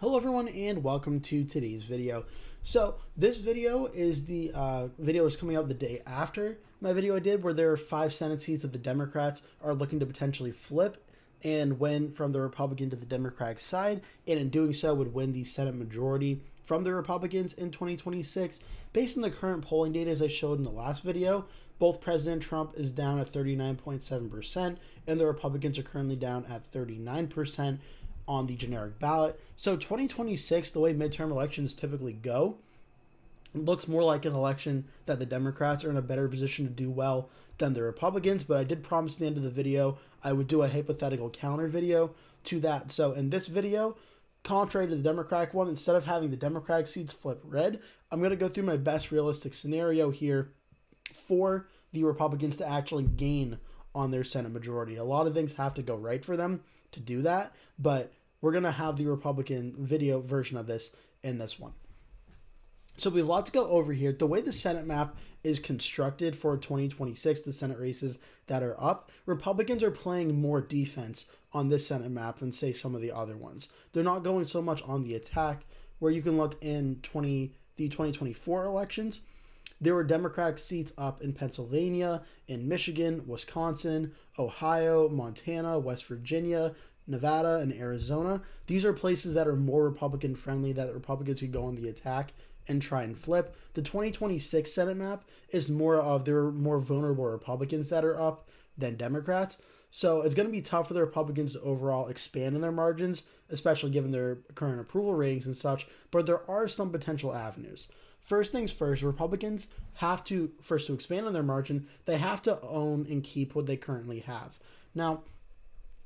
Hello everyone and welcome to today's video. So this video is the video is coming out the day after my video I did where there are 5 Senate seats that the Democrats are looking to potentially flip and win from the Republican to the Democratic side, and in doing so would win the Senate majority from the Republicans in 2026. Based on the current polling data as I showed in the last video, both President Trump is down at 39.7% and the Republicans are currently down at 39% on the generic ballot. So 2026, the way midterm elections typically go, looks more like an election that the Democrats are in a better position to do well than the Republicans, but I did promise at the end of the video I would do a hypothetical counter video to that. So in this video, contrary to the Democratic one, instead of having the Democratic seats flip red, I'm going to go through my best realistic scenario here for the Republicans to actually gain on their Senate majority. A lot of things have to go right for them to do that, but we're going to have the Republican video version of this in this one. So we have a lot to go over here. The way the Senate map is constructed for 2026, the Senate races that are up, Republicans are playing more defense on this Senate map than, say, some of the other ones. They're not going so much on the attack, where you can look in the 2024 elections. There were Democratic seats up in Pennsylvania, in Michigan, Wisconsin, Ohio, Montana, West Virginia, Nevada, and Arizona. These are places that are more Republican friendly, that the Republicans could go on the attack and try and flip. The 2026 Senate map is more of, there are more vulnerable Republicans that are up than Democrats. So it's going to be tough for the Republicans to overall expand in their margins, especially given their current approval ratings and such. But there are some potential avenues. First things first, Republicans have to, first to expand on their margin, they have to own and keep what they currently have. Now,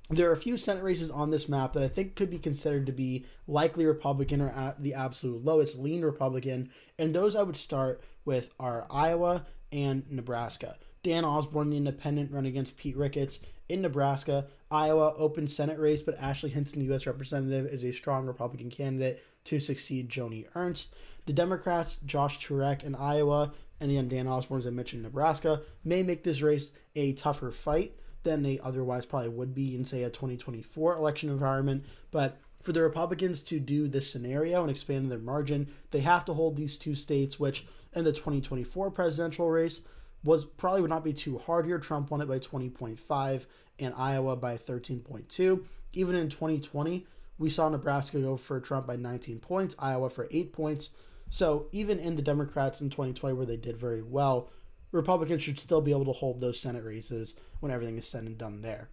there are a few Senate races on this map that I think could be considered to be likely Republican or at the absolute lowest lean Republican, and those I would start with are Iowa and Nebraska. Dan Osborne, the independent, run against Pete Ricketts in Nebraska. Iowa, open Senate race, but Ashley Hinton, the U.S. representative, is a strong Republican candidate to succeed Joni Ernst. The Democrats, Josh Turek in Iowa, and again Dan Osborne, as I mentioned, in Nebraska, may make this race a tougher fight than they otherwise probably would be in, say, a 2024 election environment. But for the Republicans to do this scenario and expand their margin, they have to hold these two states, which in the 2024 presidential race would not be too hard here. Trump won it by 20.5 and Iowa by 13.2. Even in 2020, we saw Nebraska go for Trump by 19 points, Iowa for 8 points. So even in the Democrats in 2020 where they did very well, Republicans should still be able to hold those Senate races when everything is said and done there.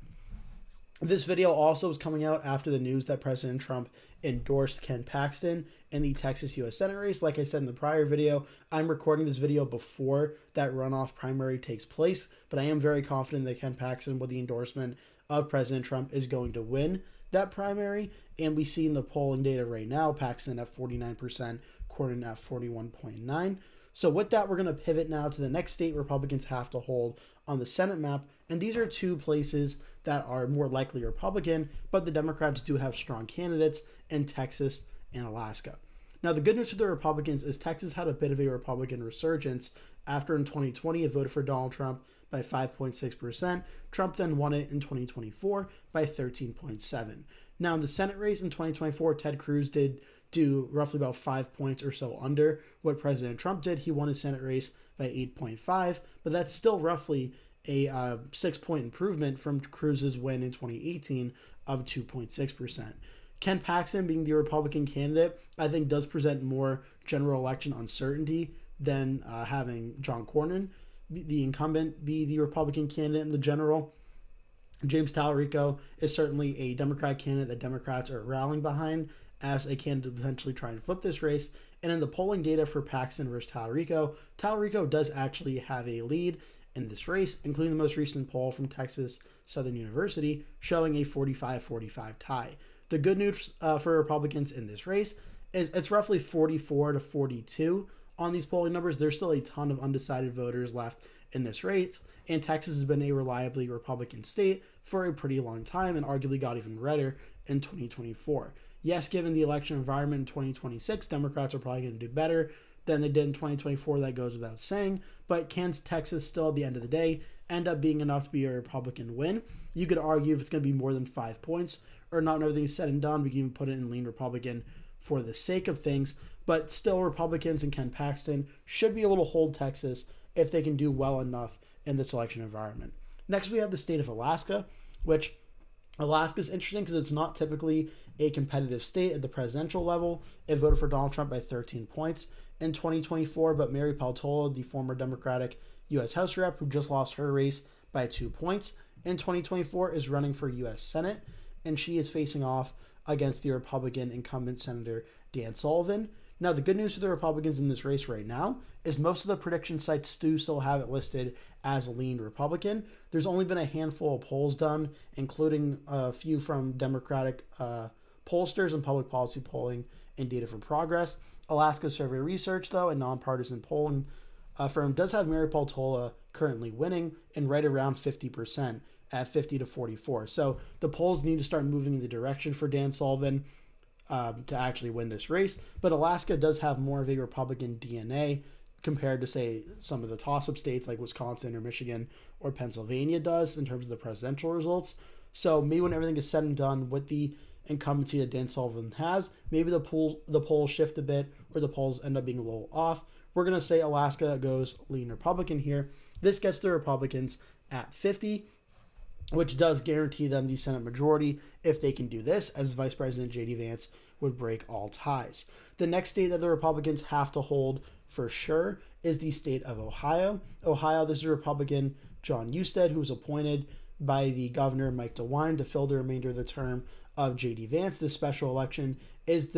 This video also is coming out after the news that President Trump endorsed Ken Paxton in the Texas U.S. Senate race. Like I said in the prior video, I'm recording this video before that runoff primary takes place, but I am very confident that Ken Paxton, with the endorsement of President Trump, is going to win that primary. And we see in the polling data right now, Paxton at 49%, Cornyn at 41.9%. So with that, we're going to pivot now to the next state Republicans have to hold on the Senate map. And these are two places that are more likely Republican, but the Democrats do have strong candidates in Texas and Alaska. Now, the good news for the Republicans is Texas had a bit of a Republican resurgence after in 2020 it voted for Donald Trump by 5.6%. Trump then won it in 2024 by 13.7%. Now, in the Senate race in 2024, Ted Cruz did do roughly about 5 points or so under what President Trump did. He won his Senate race by 8.5, but that's still roughly a 6-point improvement from Cruz's win in 2018 of 2.6%. Ken Paxton, being the Republican candidate, I think does present more general election uncertainty than having John Cornyn, the incumbent, be the Republican candidate in the general. James Talarico is certainly a Democratic candidate that Democrats are rallying behind as a candidate to potentially try and flip this race. And in the polling data for Paxton versus Talarico, Talarico does actually have a lead in this race, including the most recent poll from Texas Southern University showing a 45-45 tie. The good news for Republicans in this race is it's roughly 44-42 on these polling numbers. There's still a ton of undecided voters left in this race, and Texas has been a reliably Republican state for a pretty long time and arguably got even redder in 2024. Yes, given the election environment in 2026, Democrats are probably going to do better than they did in 2024. That goes without saying. But can Texas still, at the end of the day, end up being enough to be a Republican win? You could argue if it's going to be more than 5 points or not, and everything is said and done, we can even put it in lean Republican for the sake of things, but still Republicans and Ken Paxton should be able to hold Texas if they can do well enough in this election environment. Next, we have the state of Alaska, which Alaska is interesting because it's not typically a competitive state at the presidential level. It voted for Donald Trump by 13 points in 2024, but Mary Peltola, the former Democratic U.S. House rep who just lost her race by 2 points in 2024, is running for U.S. Senate, and she is facing off against the Republican incumbent Senator Dan Sullivan. Now, the good news for the Republicans in this race right now is most of the prediction sites do still have it listed as a lean Republican. There's only been a handful of polls done, including a few from Democratic pollsters and public policy polling and Data for Progress. Alaska Survey Research, though, a nonpartisan polling firm, does have Mary Peltola currently winning and right around 50% at 50 to 44. So the polls need to start moving in the direction for Dan Sullivan to actually win this race. But Alaska does have more of a Republican DNA compared to, say, some of the toss-up states like Wisconsin or Michigan or Pennsylvania does in terms of the presidential results. So maybe when everything is said and done with the incumbency that Dan Sullivan has, maybe the polls shift a bit or the polls end up being a little off. We're going to say Alaska goes lean Republican here. This gets the Republicans at 50, which does guarantee them the Senate majority if they can do this, as Vice President J.D. Vance would break all ties. The next state that the Republicans have to hold for sure is the state of Ohio. Ohio, this is Republican John Husted, who was appointed by the governor, Mike DeWine, to fill the remainder of the term of J.D. Vance. This special election is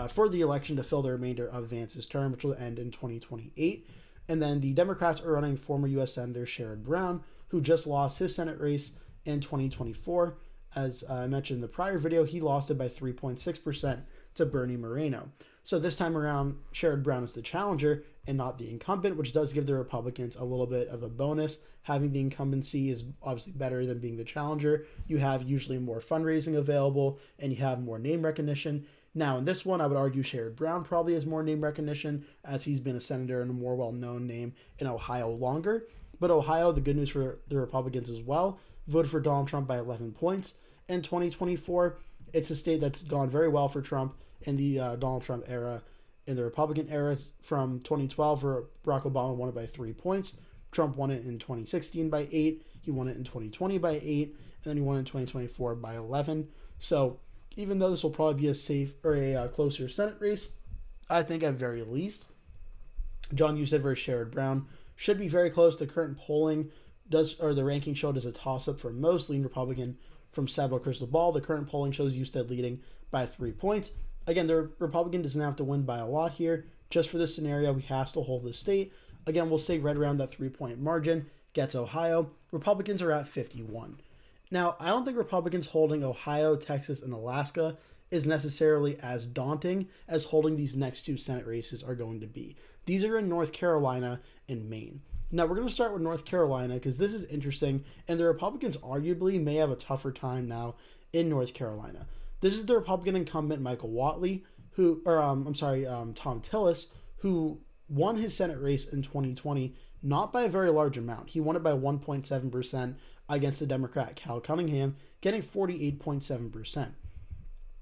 for the election to fill the remainder of Vance's term, which will end in 2028. And then the Democrats are running former U.S. Senator Sherrod Brown, who just lost his Senate race in 2024. As I mentioned in the prior video, he lost it by 3.6% to Bernie Moreno. So this time around, Sherrod Brown is the challenger and not the incumbent, which does give the Republicans a little bit of a bonus. Having the incumbency is obviously better than being the challenger. You have usually more fundraising available, and you have more name recognition. Now, in this one, I would argue Sherrod Brown probably has more name recognition, as he's been a senator and a more well-known name in Ohio longer. But Ohio, the good news for the Republicans as well, voted for Donald Trump by 11 points in 2024. It's a state that's gone very well for Trump in the Donald Trump era. In the Republican era, from 2012, where Barack Obama won it by 3 points. Trump won it in 2016 by 8. He won it in 2020 by 8. And then he won it in 2024 by 11. So even though this will probably be a safe or a closer Senate race, I think at very least, John Husted versus Sherrod Brown should be very close. The current polling the ranking showed as a toss-up for most lean Republican from Sablo Crystal Ball. The current polling shows Husted leading by 3 points. Again, the Republican doesn't have to win by a lot here. Just for this scenario, we have to hold the state. Again, we'll say right around that 3-point margin gets Ohio. Republicans are at 51. Now, I don't think Republicans holding Ohio, Texas, and Alaska is necessarily as daunting as holding these next two Senate races are going to be. These are in North Carolina and Maine. Now, we're going to start with North Carolina because this is interesting, and the Republicans arguably may have a tougher time now in North Carolina. This is the Republican incumbent Michael Whatley, Tom Tillis, who won his Senate race in 2020, not by a very large amount. He won it by 1.7% against the Democrat Cal Cunningham, getting 48.7%.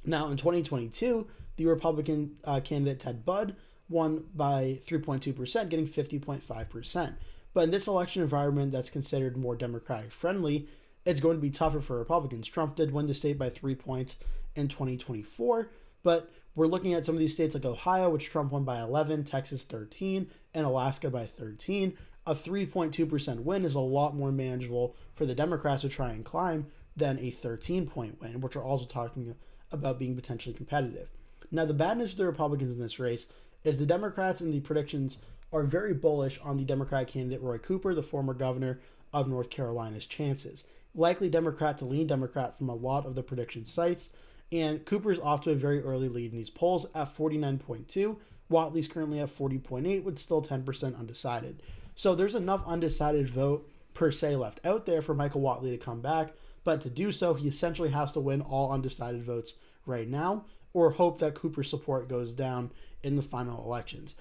Now, in 2022, the Republican candidate Ted Budd won by 3.2%, getting 50.5%. But in this election environment that's considered more Democratic friendly, it's going to be tougher for Republicans. Trump did win the state by 3 points in 2024, but we're looking at some of these states like Ohio, which Trump won by 11, Texas 13, and Alaska by 13. A 3.2% win is a lot more manageable for the Democrats to try and climb than a 13-point win, which we're also talking about being potentially competitive. Now, the bad news for the Republicans in this race is the Democrats in the predictions are very bullish on the Democratic candidate Roy Cooper, the former governor of North Carolina's chances. Likely Democrat to lean Democrat from a lot of the prediction sites, and Cooper's off to a very early lead in these polls at 49.2. Whatley's currently at 40.8 with still 10% undecided. So there's enough undecided vote per se left out there for Michael Whatley to come back, but to do so, he essentially has to win all undecided votes right now or hope that Cooper's support goes down in the final elections.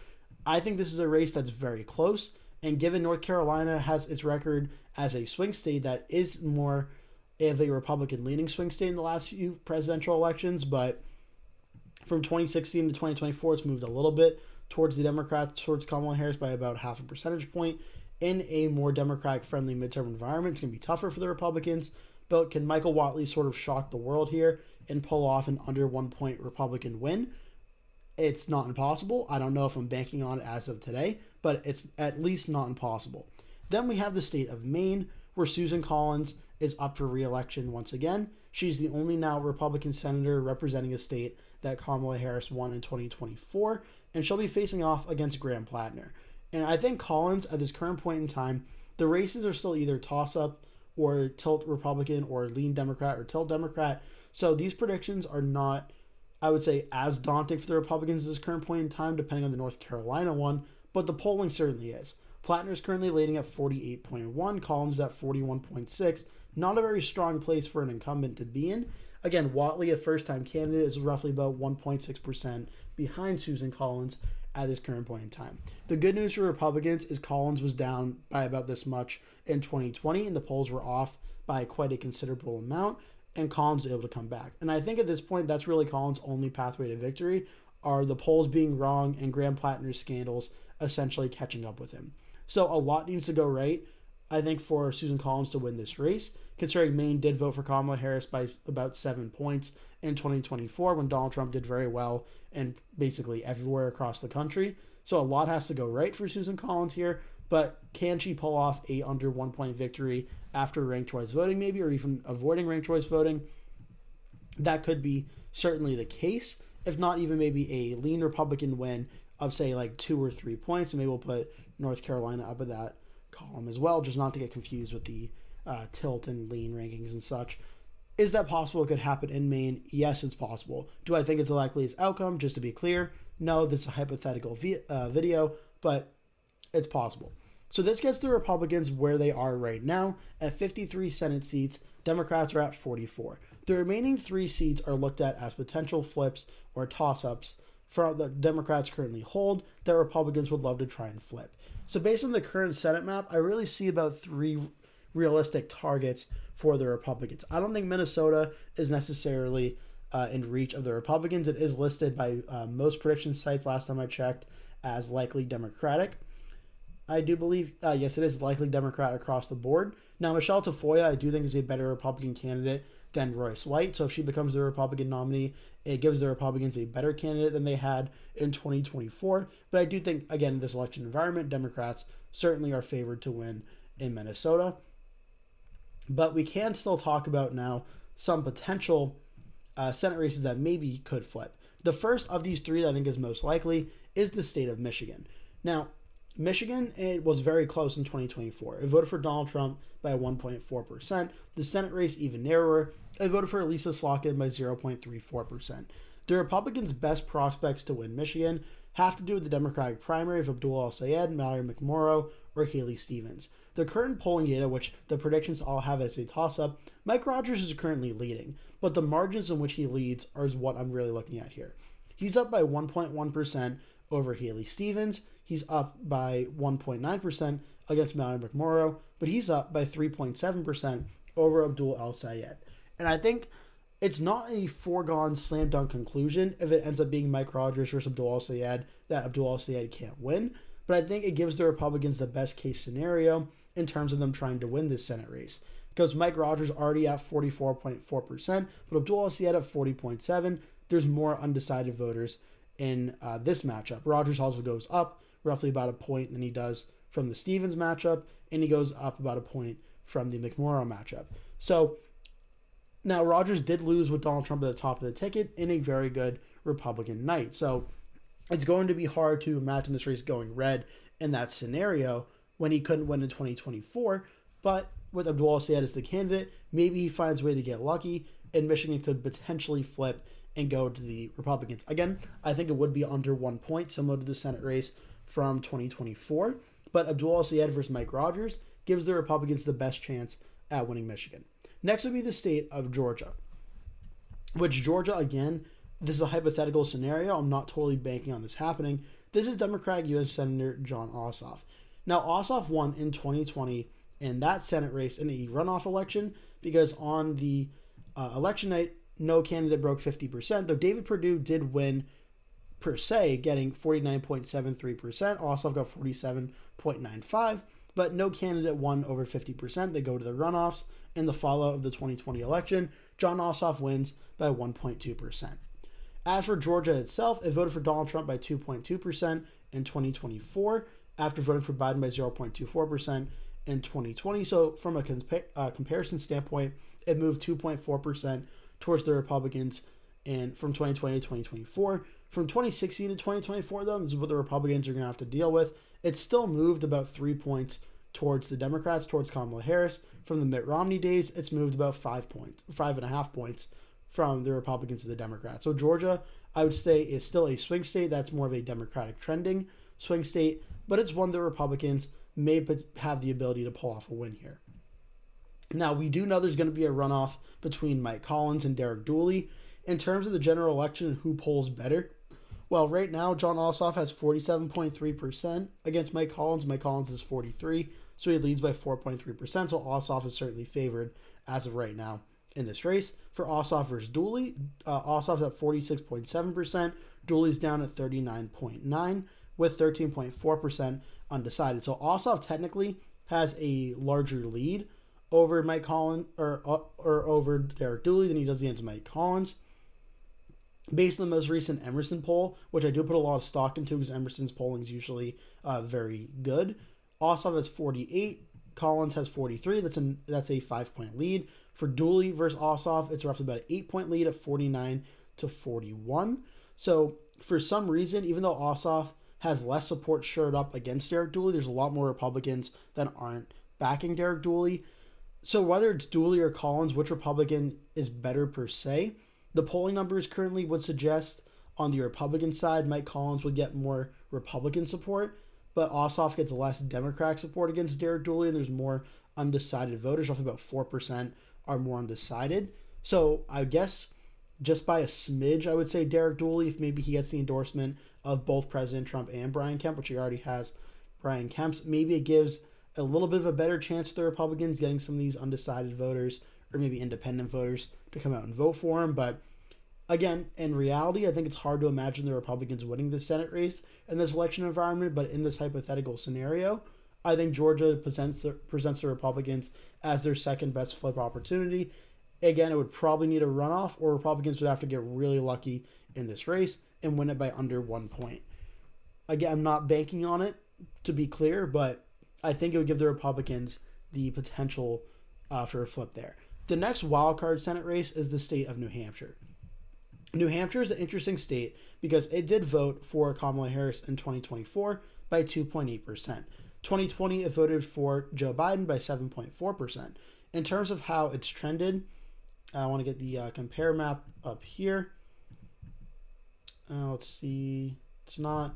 I think this is a race that's very close, and given North Carolina has its record as a swing state that is more of a Republican-leaning swing state in the last few presidential elections, but From 2016 to 2024, it's moved a little bit towards the Democrats, towards Kamala Harris by about half a percentage point. In a more Democratic-friendly midterm environment, it's going to be tougher for the Republicans. But can Michael Whatley sort of shock the world here and pull off an under 1 point Republican win? It's not impossible. I don't know if I'm banking on it as of today, but it's at least not impossible. Then we have the state of Maine, where Susan Collins is up for re-election once again. She's the only now Republican senator representing a state that Kamala Harris won in 2024, and she'll be facing off against Graham Plattner. And I think Collins, at this current point in time, the races are still either toss-up or tilt Republican or lean Democrat or tilt Democrat. So these predictions are not, I would say, as daunting for the Republicans at this current point in time, depending on the North Carolina one, but the polling certainly is. Plattner is currently leading at 48.1, Collins is at 41.6. Not a very strong place for an incumbent to be in. Again, Whatley, a first-time candidate, is roughly about 1.6% behind Susan Collins at this current point in time. The good news for Republicans is Collins was down by about this much in 2020, and the polls were off by quite a considerable amount, and Collins was able to come back. And I think at this point, that's really Collins' only pathway to victory, are the polls being wrong and Graham Plattner's scandals essentially catching up with him. So a lot needs to go right, I think, for Susan Collins to win this race, considering Maine did vote for Kamala Harris by about 7 points in 2024 when Donald Trump did very well and basically everywhere across the country. So a lot has to go right for Susan Collins here, but can she pull off a under 1 point victory after ranked choice voting maybe, or even avoiding ranked choice voting? That could be certainly the case, if not even maybe a lean Republican win of, say, like 2 or 3 points, and maybe we'll put North Carolina up at that column as well, just not to get confused with the tilt and lean rankings and such. Is that possible? It could happen in Maine. Yes, it's possible. Do I think it's the likeliest outcome? Just to be clear, no, this is a hypothetical video, but it's possible. So this gets the Republicans where they are right now at 53 Senate seats. Democrats are at 44. The remaining 3 seats are looked at as potential flips or toss-ups for the Democrats currently hold that Republicans would love to try and flip. So based on the current Senate map, I really see about 3 realistic targets for the Republicans. I don't think Minnesota is necessarily in reach of the Republicans. It is listed by most prediction sites last time I checked as likely Democratic. I do believe, yes, it is likely Democrat across the board. Now, Michelle Tafoya, I do think, is a better Republican candidate than Royce White. So if she becomes the Republican nominee, it gives the Republicans a better candidate than they had in 2024. But I do think, again, in this election environment, Democrats certainly are favored to win in Minnesota. But we can still talk about now some potential Senate races that maybe could flip. The first of these 3 that I think is most likely is the state of Michigan. Now, Michigan, it was very close in 2024. It voted for Donald Trump by 1.4%. The Senate race even narrower. It voted for Lisa Slotkin by 0.34%. The Republicans' best prospects to win Michigan have to do with the Democratic primary of Abdul El-Sayed, Mallory McMorrow, or Haley Stevens. The current polling data, which the predictions all have as a toss-up, Mike Rogers is currently leading, but the margins in which he leads are what I'm really looking at here. He's up by 1.1% over Haley Stevens. He's up by 1.9% against Mallory McMorrow, but he's up by 3.7% over Abdul El-Sayed. And I think it's not a foregone slam dunk conclusion if it ends up being Mike Rogers versus Abdul El-Sayed that Abdul El-Sayed can't win. But I think it gives the Republicans the best case scenario in terms of them trying to win this Senate race. Because Mike Rogers already at 44.4%, but Abdul El-Sayed at 40.7%. There's more undecided voters in this matchup. Rogers also goes up roughly about a point than he does from the Stevens matchup, and he goes up about a point from the McMorrow matchup. So now Rogers did lose with Donald Trump at the top of the ticket in a very good Republican night. So it's going to be hard to imagine this race going red in that scenario when he couldn't win in 2024. But with Abdul El-Sayed as the candidate, maybe he finds a way to get lucky, and Michigan could potentially flip and go to the Republicans. Again, I think it would be under 1 point, similar to the Senate race from 2024. But Abdul El-Sayed versus Mike Rogers gives the Republicans the best chance at winning Michigan. Next would be the state of Georgia, which Georgia, again, this is a hypothetical scenario. I'm not totally banking on this happening. This is Democratic U.S. Senator Jon Ossoff. Now, Ossoff won in 2020 in that Senate race in a runoff election because on the election night, no candidate broke 50%, though David Perdue did win per se, getting 49.73%. Ossoff got 47.95%, but no candidate won over 50%. They go to the runoffs. In the fallout of the 2020 election, Jon Ossoff wins by 1.2%. As for Georgia itself, it voted for Donald Trump by 2.2% in 2024, after voting for Biden by 0.24% in 2020. So from a comparison standpoint, it moved 2.4% towards the Republicans and from 2020 to 2024. From 2016 to 2024, though, this is what the Republicans are going to have to deal with. It still moved about 3 points towards the Democrats, towards Kamala Harris. From the Mitt Romney days, it's moved about 5.5 points from the Republicans to the Democrats. So Georgia, I would say, is still a swing state. That's more of a Democratic trending swing state, but it's one the Republicans may have the ability to pull off a win here. Now, we do know there's going to be a runoff between Mike Collins and Derek Dooley. In terms of the general election and who polls better, well, right now, Jon Ossoff has 47.3% against Mike Collins. Mike Collins is 43%, so he leads by 4.3%. So Ossoff is certainly favored as of right now in this race. For Ossoff versus Dooley, Ossoff's at 46.7%. Dooley's down at 39.9% with 13.4% undecided. So Ossoff technically has a larger lead over Mike Collins or over Derek Dooley than he does against Mike Collins. Based on the most recent Emerson poll, which I do put a lot of stock into because Emerson's polling is usually very good, Ossoff has 48, Collins has 43. That's a 5-point lead. For Dooley versus Ossoff, it's roughly about an 8-point lead at 49 to 41. So for some reason, even though Ossoff has less support shored up against Derek Dooley, there's a lot more Republicans that aren't backing Derek Dooley. So whether it's Dooley or Collins, which Republican is better per se, the polling numbers currently would suggest on the Republican side, Mike Collins would get more Republican support, but Ossoff gets less Democratic support against Derek Dooley, and there's more undecided voters. Roughly about 4% are more undecided. So I guess just by a smidge, I would say Derek Dooley, if maybe he gets the endorsement of both President Trump and Brian Kemp, which he already has Brian Kemp's, maybe it gives a little bit of a better chance to the Republicans getting some of these undecided voters or maybe independent voters to come out and vote for him. But again, in reality, I think it's hard to imagine the Republicans winning the Senate race in this election environment. But in this hypothetical scenario, I think Georgia presents the Republicans as their second best flip opportunity. Again, it would probably need a runoff, or Republicans would have to get really lucky in this race and win it by under 1 point. Again, I'm not banking on it, to be clear, but I think it would give the Republicans the potential for a flip there. The next wildcard Senate race is the state of New Hampshire. New Hampshire is an interesting state because it did vote for Kamala Harris in 2024 by 2.8%. 2020, it voted for Joe Biden by 7.4%. In terms of how it's trended, I want to get the compare map up here. Let's see. It's not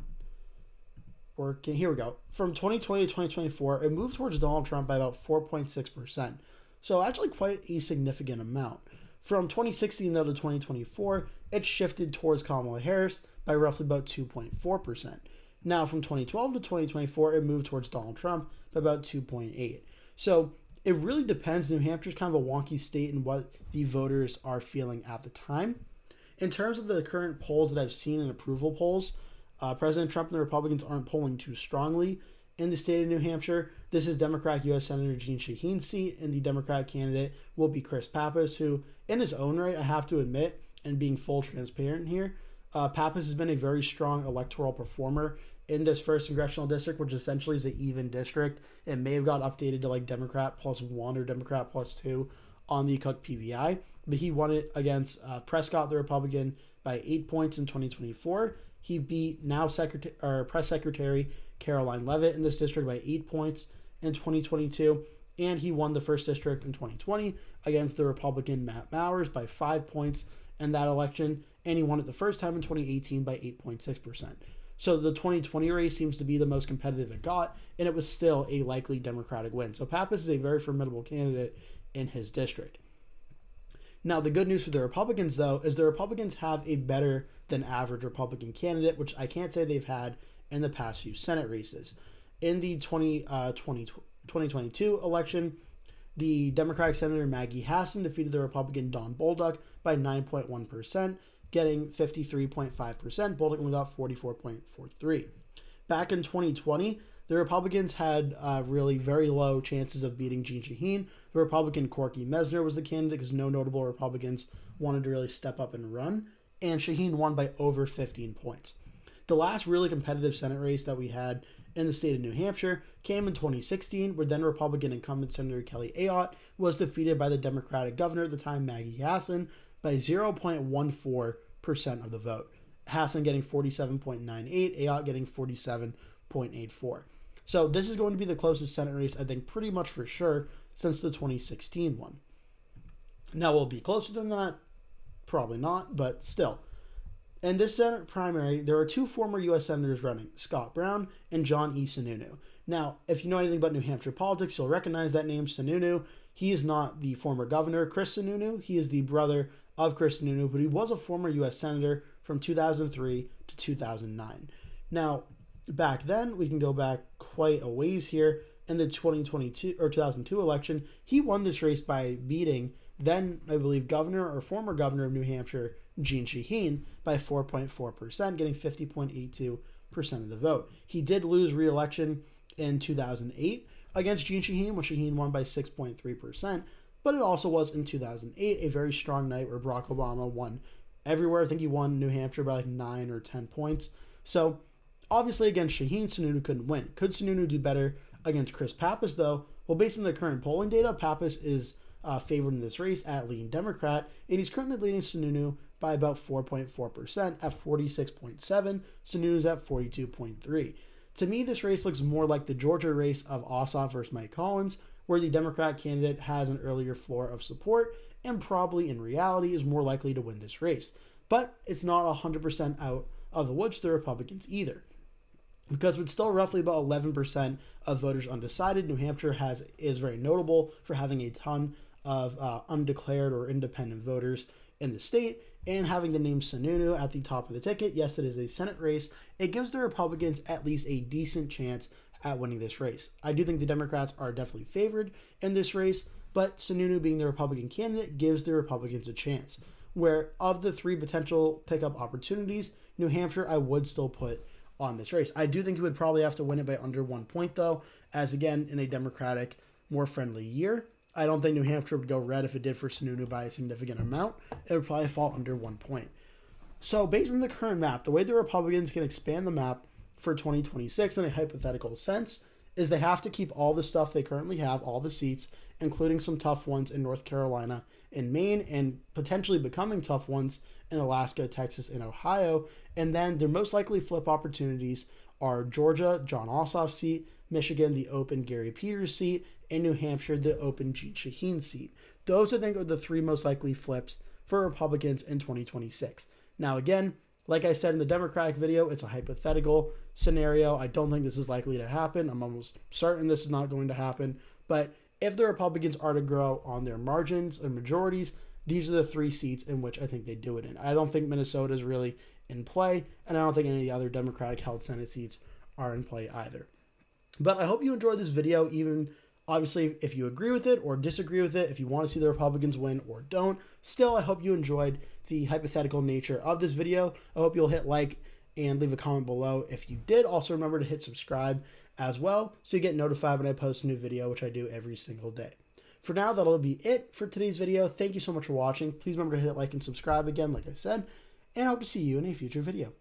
working. Here we go. From 2020 to 2024, it moved towards Donald Trump by about 4.6%. So actually quite a significant amount. From 2016 though to 2024, it shifted towards Kamala Harris by roughly about 2.4%. Now from 2012 to 2024, it moved towards Donald Trump by about 2.8%. So it really depends. New Hampshire's kind of a wonky state and what the voters are feeling at the time. In terms of the current polls that I've seen in approval polls, President Trump and the Republicans aren't polling too strongly in the state of New Hampshire. This is Democratic U.S. Senator Jeanne Shaheen's seat, and the Democratic candidate will be Chris Pappas, who, in his own right, I have to admit, and being full transparent here, Pappas has been a very strong electoral performer in this first congressional district, which essentially is an even district. It may have got updated to like Democrat +1 or Democrat +2 on the Cook PVI, but he won it against Prescott, the Republican, by 8 points in 2024. He beat now Press Secretary Caroline Leavitt in this district by 8 points in 2022, and he won the first district in 2020 against the Republican Matt Mowers by 5 points in that election, and he won it the first time in 2018 by 8.6%. So the 2020 race seems to be the most competitive it got, and it was still a likely Democratic win. So Pappas is a very formidable candidate in his district. Now, the good news for the Republicans, though, is the Republicans have a better than average Republican candidate, which I can't say they've had in the past few Senate races. In the 2022 election, the Democratic Senator Maggie Hassan defeated the Republican Don Bolduc by 9.1%, getting 53.5%. Bolduc only got 44.43%. Back in 2020, the Republicans had really very low chances of beating Jeanne Shaheen. The Republican Corky Mesner was the candidate because no notable Republicans wanted to really step up and run, and Shaheen won by over 15 points. The last really competitive Senate race that we had in the state of New Hampshire came in 2016, where then Republican incumbent Senator Kelly Ayotte was defeated by the Democratic governor at the time, Maggie Hassan, by 0.14% of the vote. Hassan getting 47.98, Ayotte getting 47.84. So this is going to be the closest Senate race, I think, pretty much for sure, since the 2016 one. Now, will it be closer than that? Probably not, but still. In this Senate primary, there are two former U.S. Senators running, Scott Brown and John E. Sununu. Now, if you know anything about New Hampshire politics, you'll recognize that name, Sununu. He is not the former governor, Chris Sununu. He is the brother of Chris Sununu, but he was a former U.S. Senator from 2003 to 2009. Now, back then, we can go back quite a ways here. In the 2002 election, he won this race by beating then, I believe, governor or former governor of New Hampshire, Jeanne Shaheen, by 4.4%, getting 50.82% of the vote. He did lose re-election in 2008 against Jeanne Shaheen, when Shaheen won by 6.3%, but it also was in 2008 a very strong night where Barack Obama won everywhere. I think he won New Hampshire by like 9 or 10 points. So, obviously, against Shaheen, Sununu couldn't win. Could Sununu do better against Chris Pappas, though? Well, based on the current polling data, Pappas is favored in this race at leading Democrat, and he's currently leading Sununu by about 4.4% at 46.7. Sununu's at 42.3. To me, this race looks more like the Georgia race of Ossoff versus Mike Collins, where the Democrat candidate has an earlier floor of support and probably in reality is more likely to win this race. But it's not 100% out of the woods to the Republicans either, because with still roughly about 11% of voters undecided, New Hampshire is very notable for having a ton of undeclared or independent voters in the state, and having the name Sununu at the top of the ticket. Yes, it is a Senate race. It gives the Republicans at least a decent chance at winning this race. I do think the Democrats are definitely favored in this race, but Sununu being the Republican candidate gives the Republicans a chance. Where of the three potential pickup opportunities, New Hampshire I would still put on this race. I do think he would probably have to win it by under 1 point, though, as again, in a Democratic, more friendly year. I don't think New Hampshire would go red if it did for Sununu by a significant amount. It would probably fall under 1 point. So based on the current map, the way the Republicans can expand the map for 2026 in a hypothetical sense is they have to keep all the stuff they currently have, all the seats, including some tough ones in North Carolina and Maine, and potentially becoming tough ones in Alaska, Texas, and Ohio. And then their most likely flip opportunities are Georgia, John Ossoff's seat, Michigan, the open Gary Peters seat, and New Hampshire, the open Jeanne Shaheen seat. Those, I think, are the three most likely flips for Republicans in 2026. Now, again, like I said in the Democratic video, it's a hypothetical scenario. I don't think this is likely to happen. I'm almost certain this is not going to happen. But if the Republicans are to grow on their margins and majorities, these are the three seats in which I think they do it in. I don't think Minnesota is really in play, and I don't think any of the other Democratic-held Senate seats are in play either. But I hope you enjoyed this video, even obviously if you agree with it or disagree with it, if you want to see the Republicans win or don't. Still, I hope you enjoyed the hypothetical nature of this video. I hope you'll hit like and leave a comment below if you did. Also, remember to hit subscribe as well so you get notified when I post a new video, which I do every single day. For now, that'll be it for today's video. Thank you so much for watching. Please remember to hit like and subscribe again, like I said, and I hope to see you in a future video.